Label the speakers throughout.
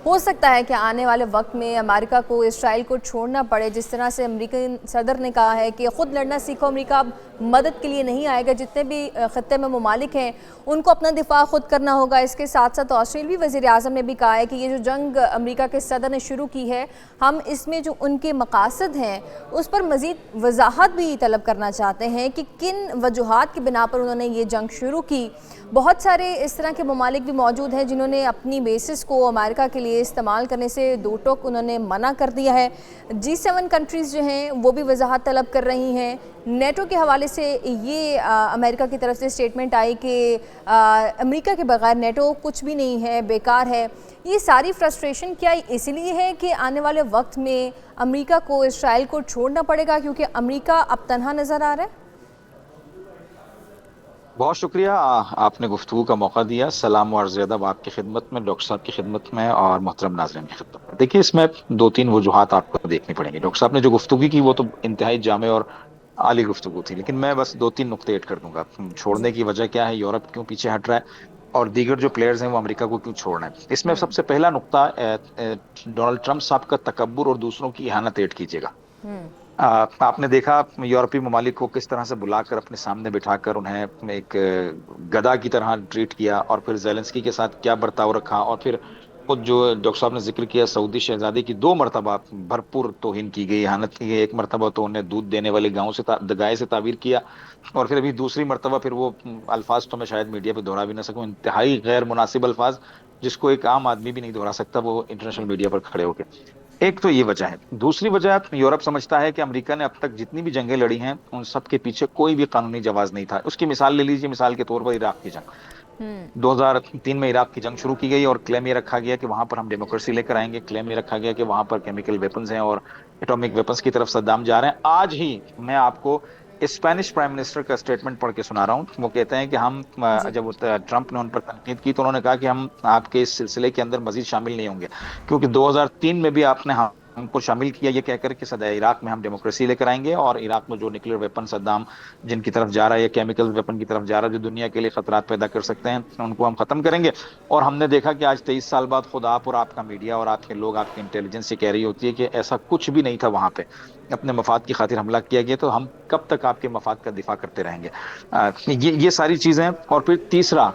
Speaker 1: हो सकता है कि आने वाले वक्त में अमेरिका को इसराइल को छोड़ना पड़े। जिस तरह से अमेरिकन सदर ने कहा है कि ख़ुद लड़ना सीखो, अमेरिका अब मदद के लिए नहीं आएगा, जितने भी ख़त्ते में ममालिक हैं उनको अपना दिफा खुद करना होगा। इसके साथ साथ ऑस्ट्रेलियाई वज़ीर आज़म ने भी कहा है कि ये जो जंग अमेरिका के सदर ने शुरू की है, हम इसमें जो उनके मकासद हैं उस पर मज़ीद वजाहत भी तलब करना चाहते हैं कि किन वजूहात की बिना पर उन्होंने ये जंग शुरू की। बहुत सारे इस तरह के ममालिक भी मौजूद हैं जिन्होंने अपनी बेसिस को अमेरिका के लिए इस्तेमाल करने से दो टोक उन्होंने मना कर दिया है। G7 कंट्रीज़ जो हैं वो भी वजाहत तलब कर रही हैं। नेटो के हवाले से ये अमेरिका की तरफ से स्टेटमेंट आई कि अमेरिका के बगैर नेटो कुछ भी नहीं है, बेकार है। ये सारी फ्रस्ट्रेशन क्या इसलिए है कि आने वाले वक्त में अमेरिका को इसराइल को छोड़ना पड़ेगा क्योंकि अमेरिका अब तन्हा नज़र आ रहा है?
Speaker 2: बहुत शुक्रिया, आपने गुफ्तगू का मौका दिया। सलाम और अर्ज़ अदब आपकी खिदमत में, डॉक्टर साहब की खिदमत में और मोहतरम नाज़रीन की खिदमत में। देखिए, इसमें दो तीन वजूहात आपको देखनी पड़ेंगी। डॉक्टर साहब ने जो गुफ्तगू की वो तो इंतहाई जामे और आली गुफ्तगू थी, लेकिन मैं बस दो तीन नुक्ते ऐड कर दूंगा।
Speaker 1: जी।
Speaker 2: छोड़ने की वजह क्या है, यूरोप क्यों पीछे हट रहा है और दीगर जो प्लेयर्स हैं वो अमेरिका को क्यों छोड़ना है। इसमें
Speaker 1: हम्म।
Speaker 2: सबसे पहला नुक्ता, डोनाल्ड ट्रंप साहब का तकब्बुर और दूसरों की इहानत ऐड कीजिएगा।
Speaker 1: हम्म।
Speaker 2: आपने देखा यूरोपीय ममालिक को किस तरह से बुलाकर अपने सामने बिठाकर उन्हें एक गधा की तरह ट्रीट किया, और फिर जेलेंस्की के साथ क्या बर्ताव रखा, और फिर खुद जो डॉक्टर साहब ने जिक्र किया, सऊदी शहजादी की दो मरतबा भरपूर तौहीन की गई, इहानत की गई। एक मरतबा तो उन्हें दूध देने वाले गाय से ताबीर किया, और फिर अभी दूसरी मरतबा फिर वो अल्फाज तो मैं शायद मीडिया पे दोहरा भी ना सकूं, इंतहाई गैर मुनासिब अल्फाज जिसको एक आम आदमी भी नहीं दोहरा सकता वो इंटरनेशनल मीडिया पर खड़े होकर। एक तो ये वजह है। दूसरी वजह, यूरोप समझता है कि अमेरिका ने अब तक जितनी भी जंगें लड़ी हैं उन सब के पीछे कोई भी कानूनी जवाब नहीं था। उसकी मिसाल ले लीजिए, मिसाल के तौर पर इराक की जंग।
Speaker 1: हम्म।
Speaker 2: 2003 में इराक की जंग शुरू की गई और क्लेम ये रखा गया कि वहां पर हम डेमोक्रेसी लेकर आएंगे। क्लेम ये रखा गया कि वहां पर केमिकल वेपन्स हैं और एटॉमिक वेपन्स की तरफ सद्दाम जा रहे हैं। आज ही मैं आपको स्पेनिश प्राइम मिनिस्टर का स्टेटमेंट पढ़ के सुना रहा हूँ। वो कहते हैं कि हम
Speaker 1: जी।
Speaker 2: जब ट्रंप ने उन पर तनकीद की तो उन्होंने कहा कि हम आपके इस सिलसिले के अंदर मजीद शामिल नहीं होंगे, क्योंकि 2003 में भी आपने हमको शामिल किया ये कहकर कि सदा इराक में हम डेमोक्रेसी लेकर आएंगे, और इराक में जो न्यूक्लियर वेपन सद्दाम जिनकी तरफ जा रहा है या केमिकल वेपन की तरफ जा रहा है जो दुनिया के लिए खतरात पैदा कर सकते हैं, उनको हम खत्म करेंगे। और हमने देखा कि आज 23 साल बाद खुद आप और आपका मीडिया और आपके लोग, आपकी इंटेलिजेंस ये कह रही होती है कि ऐसा कुछ भी नहीं था वहां पे, अपने मफाद की खातिर हमला किया गया। तो हम कब तक आपके मफाद का दिफा करते रहेंगे। ये सारी चीजें। और फिर तीसरा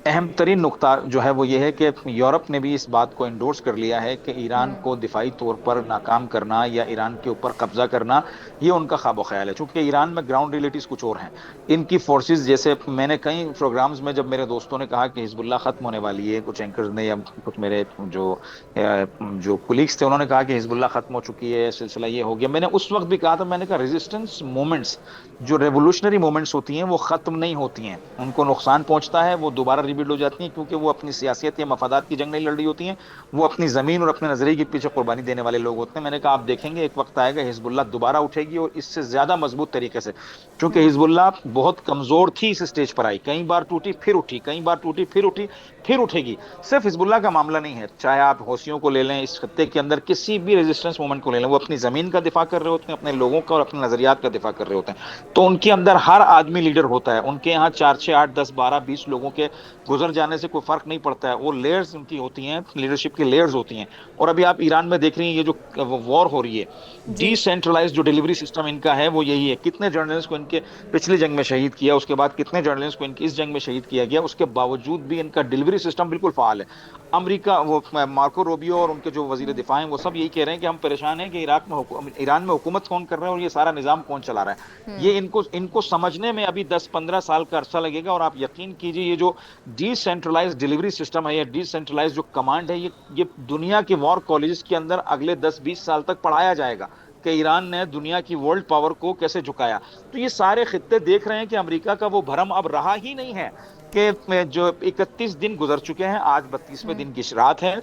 Speaker 2: अहम तरीन नुकता जो है वो ये है कि यूरोप ने भी इस बात को इंडोर्स कर लिया है कि ईरान
Speaker 1: हम्म।
Speaker 2: को दिफाई तौर पर नाकाम करना या ईरान के ऊपर कब्जा करना ये उनका ख्वाब ख्याल है। चूंकि ईरान में ग्राउंड रियलिटीज कुछ और हैं। इनकी फोर्सेस, जैसे मैंने कई प्रोग्राम्स में जब मेरे दोस्तों ने कहा कि हिजबुल्लाह खत्म होने वाली है, कुछ एंकर्स ने या कुछ मेरे जो कुलीग्स थे उन्होंने कहा कि हिजबुल्लाह खत्म हो चुकी है, सिलसिला ये हो गया। मैंने उस वक्त भी कहा था, मैंने कहा रेजिस्टेंस मूवमेंट्स, जो रेवोल्यूशनरी मूवमेंट्स होती हैं वो खत्म नहीं होती हैं, उनको नुकसान पहुंचता है, वो दोबारा रिबिल्ड हो जाती हैं, क्योंकि वो अपनी सियासत या मफादात की जंग नहीं लड़ रही होती हैं, वो अपनी जमीन और अपने नजरिए के पीछे कुर्बानी देने वाले लोग होते हैं। मैंने कहा आप देखेंगे एक वक्त आएगा हिजबुल्लाह दोबारा उठेगी और इससे ज्यादा मजबूत तरीके से, क्योंकि
Speaker 1: हम्म।
Speaker 2: हिजबुल्लाह बहुत कमजोर थी, इस स्टेज पर आई, कई बार टूटी फिर उठी, कई बार टूटी फिर उठी, फिर उठेगी। सिर्फ हिजबुल्लाह का मामला नहीं है, चाहे आप हौसियों को ले लें, इस खत्ते के अंदर किसी भी रेजिस्टेंस मूवमेंट को ले लें, वो अपनी जमीन का दिफा कर रहे होते हैं, अपने लोगों का और अपने नजरियात का दिफा कर रहे होते हैं। तो उनके अंदर हर आदमी लीडर होता है। उनके यहाँ 4 6 8 10 12 20 लोगों के गुजर जाने से कोई फर्क नहीं पड़ता है। वो लेयर्स उनकी होती हैं, लीडरशिप की लेयर्स होती हैं। और अभी आप ईरान में देख रही हैं ये जो वॉर हो रही है,
Speaker 1: जी।
Speaker 2: डिसेंट्रलाइज जो डिलीवरी सिस्टम इनका है वो यही है। कितने जर्नलिस्ट को इनके पिछली जंग में शहीद किया, उसके बाद कितने जर्नलिस्ट को इनकी इस जंग में शहीद किया गया, उसके बावजूद भी इनका डिलीवरी सिस्टम बिल्कुल फाल है। अमेरिका, वो मार्को रूबियो और उनके जो वजीर दिफा हैं वो सब यही कह रहे हैं कि हम परेशान हैं कि ईरान में हुकूमत कौन कर रहा है और ये सारा निजाम कौन चला रहा है।
Speaker 1: हम्म।
Speaker 2: ये इनको इनको समझने में अभी 10 15 साल का अरसा लगेगा। और आप यकीन कीजिए ये जो डिसेंट्रलाइज डिलीवरी सिस्टम है या डिसेंट्रलाइज जो कमांड है, ये दुनिया के वॉर कॉलेजेस के अंदर अगले 10 20 साल तक पढ़ाया जाएगा कि ईरान ने दुनिया की वर्ल्ड पावर को कैसे झुकाया। तो ये सारे खित्ते देख रहे हैं कि अमेरिका का वो भरम अब रहा ही नहीं है कि जो 31 दिन गुजर चुके हैं, आज 32वें
Speaker 1: हम्म।
Speaker 2: दिन की रात है।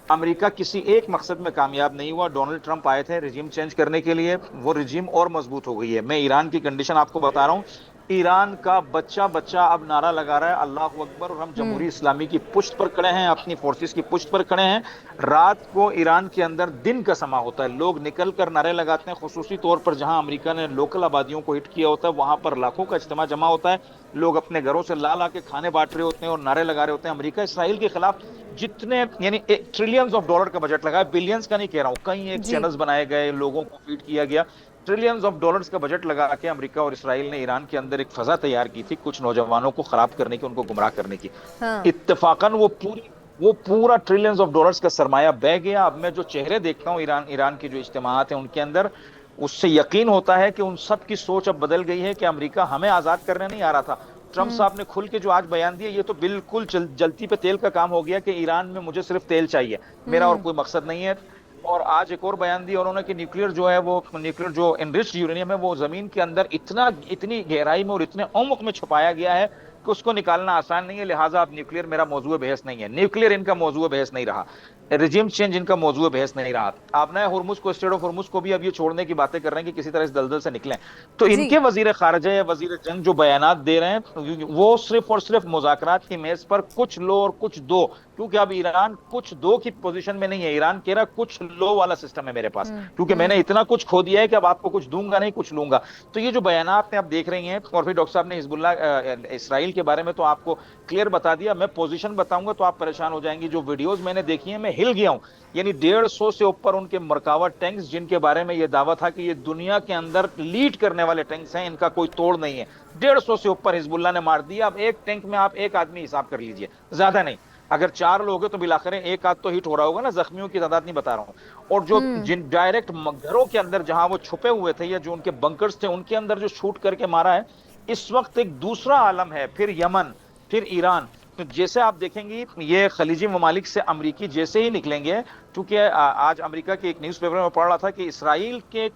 Speaker 2: अमेरिका किसी एक मकसद में कामयाब नहीं हुआ। डोनाल्ड ट्रंप आए थे रिजीम चेंज करने के लिए, वो रिजीम और मजबूत हो गई है। मैं ईरान की कंडीशन आपको बता रहा हूं, ईरान का बच्चा बच्चा अब नारा लगा रहा है अल्लाह अकबर, और हम जमहूरी इस्लामी की पुश्त पर खड़े हैं, अपनी फोर्सेस की पुश्त पर खड़े हैं। रात को ईरान के अंदर दिन का समा होता है, लोग निकल कर नारे लगाते हैं, खुसूसी तौर पर जहां अमेरिका ने लोकल आबादियों को हिट किया होता है वहां पर लाखों का इज्तिमा जमा होता है। लोग अपने घरों से ला ला के खाने बांट रहे होते हैं और नारे लगा रहे होते हैं। अमेरिका इसराइल के खिलाफ जितने यानी ट्रिलियंस ऑफ डॉलर का बजट लगा है, बिलियंस का नहीं कह रहा हूं, कई एक
Speaker 1: जी।
Speaker 2: चैनल्स बनाए गए, लोगों को फीड किया गया, ट्रिलियंस ऑफ डॉलर्स का बजट लगा के अमेरिका और इसराइल ने ईरान के अंदर एक फजा तैयार की थी कुछ नौजवानों को खराब करने की, उनको गुमराह करने की।
Speaker 1: हाँ।
Speaker 2: इत्तेफाकन वो पूरा ट्रिलियंस ऑफ डॉलर्स का सरमाया बह गया। अब मैं जो चेहरे देखता हूँ ईरान के जो इज्तिमात हैं उनके अंदर, उससे यकीन होता है कि उन सब की सोच अब बदल गई है कि अमेरिका हमें आजाद करने नहीं आ रहा था। ट्रंप साहब ने खुल के जो आज बयान दिया, ये तो बिल्कुल जलती पे तेल का काम हो गया कि ईरान में मुझे सिर्फ तेल चाहिए, मेरा और कोई मकसद नहीं है। और आज एक और बयान दिया उन्होंने कि न्यूक्लियर जो है, वो न्यूक्लियर जो एनरिच्ड यूरेनियम है वो जमीन के अंदर इतनी गहराई में और इतने उम्क में छुपाया गया है कि उसको निकालना आसान नहीं है, लिहाजा अब न्यूक्लियर मेरा मौजूद बहस नहीं है। न्यूक्लियर इनका मौजूद बहस नहीं रहा, रिजिम चेंज इनका मौजूद बहस नहीं रहा। आप नए हुर्मुज को, स्टेट ऑफ हुर्मुज को भी अब ये छोड़ने की बातें कर रहे हैं कि किसी तरह इस दलदल से निकलें। तो
Speaker 1: जी।
Speaker 2: इनके वजीर खारजा या वजीर जंग जो बयानात दे रहे हैं वो सिर्फ और सिर्फ मुज़ाकरात की मेज पर कुछ लो और कुछ दो, क्योंकि अब ईरान कुछ दो की पोजीशन में नहीं है। ईरान कह रहा कुछ लो वाला सिस्टम है मेरे पास, क्योंकि मैंने इतना कुछ खो दिया है कि अब आपको कुछ दूंगा नहीं, कुछ लूंगा। तो ये जो बयानात आप देख रही हैं, और फिर डॉक्टर साहब ने हिजबुल्लाह इसराइल के बारे में तो आपको क्लियर बता दिया। मैं पोजीशन बताऊंगा तो आप परेशान हो जाएंगी। जो वीडियोस मैंने देखी हैं मैं हिल गया हूं। यानी 150 से ऊपर उनके मरकावा टैंक्स, जिनके बारे में यह दावा था कि ये दुनिया के अंदर लीड करने वाले टैंक्स हैं, इनका कोई तोड़ नहीं है, 150 से ऊपर हिजबुल्लाह ने मार दिया। अब एक टैंक में आप एक आदमी हिसाब कर लीजिए, ज्यादा नहीं। अगर 4 लोग हैं तो बिलाखिर एक आध तो हिट हो रहा होगा ना, जख्मियों की तादाद नहीं बता रहा हूं। और जो जिन डायरेक्ट घरों के अंदर जहां वो छुपे हुए थे या जो उनके बंकर्स थे उनके अंदर जो शूट करके मारा है, इस वक्त एक दूसरा आलम है। फिर यमन, फिर ईरान। तो जैसे आप देखेंगी ये खलीजी ममालिक से अमरीकी जैसे ही निकलेंगे, क्योंकि आज अमेरिका के एक न्यूज़पेपर में पढ़ रहा था कि इसराइल के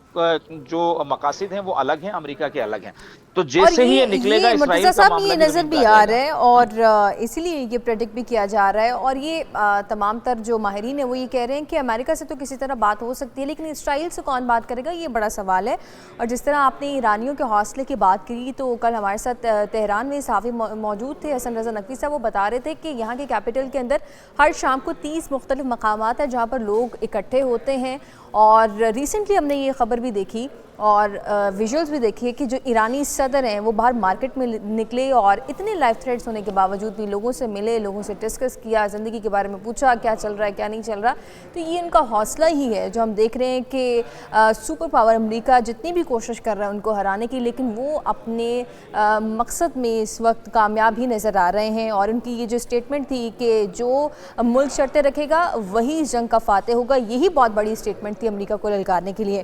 Speaker 2: जो मकासद हैं वो अलग हैं, अमेरिका के अलग हैं। तो
Speaker 1: और
Speaker 2: जैसे ही ये निकलेगा इसराइल
Speaker 1: मुर्तज़ा
Speaker 2: का
Speaker 1: साहब
Speaker 2: मामला
Speaker 1: ये
Speaker 2: भी
Speaker 1: नज़र
Speaker 2: जमीन
Speaker 1: भी
Speaker 2: पे आ
Speaker 1: आ
Speaker 2: जाएगा।
Speaker 1: रहा है और इसीलिए ये प्रेडिक्ट भी किया जा रहा है। और ये तमाम तर जो माहिरीन है वो ये कह रहे हैं कि अमेरिका से तो किसी तरह बात हो सकती है, लेकिन इसराइल से कौन बात करेगा, ये बड़ा सवाल है। और जिस तरह आपने ईरानियों के हौसले की बात की, तो कल हमारे साथ तेहरान में सहाफ़ी मौजूद थे, हसन रज़ा नकवी साहब, वो बता रहे थे कि यहाँ के कैपिटल के अंदर हर शाम को 30 मुख्तलिफ मकामात हैं जहाँ पर लोग इकट्ठे होते हैं। और रिसेंटली हमने ये ख़बर भी देखी और विजुअल्स भी देखिए कि जो ईरानी सदर हैं वो बाहर मार्केट में निकले और इतने लाइफ थ्रेट्स होने के बावजूद भी लोगों से मिले, लोगों से डिस्कस किया, ज़िंदगी के बारे में पूछा, क्या चल रहा है क्या नहीं चल रहा। तो ये उनका हौसला ही है जो हम देख रहे हैं कि सुपर पावर अमेरिका जितनी भी कोशिश कर रहा है उनको हराने की, लेकिन वो अपने मकसद में इस वक्त कामयाब ही नज़र आ रहे हैं। और उनकी ये जो स्टेटमेंट थी कि जो मुल्क शर्तें रखेगा वही जंग का फातेह होगा, यही बहुत बड़ी स्टेटमेंट थी अमेरिका को ललकारने के लिए।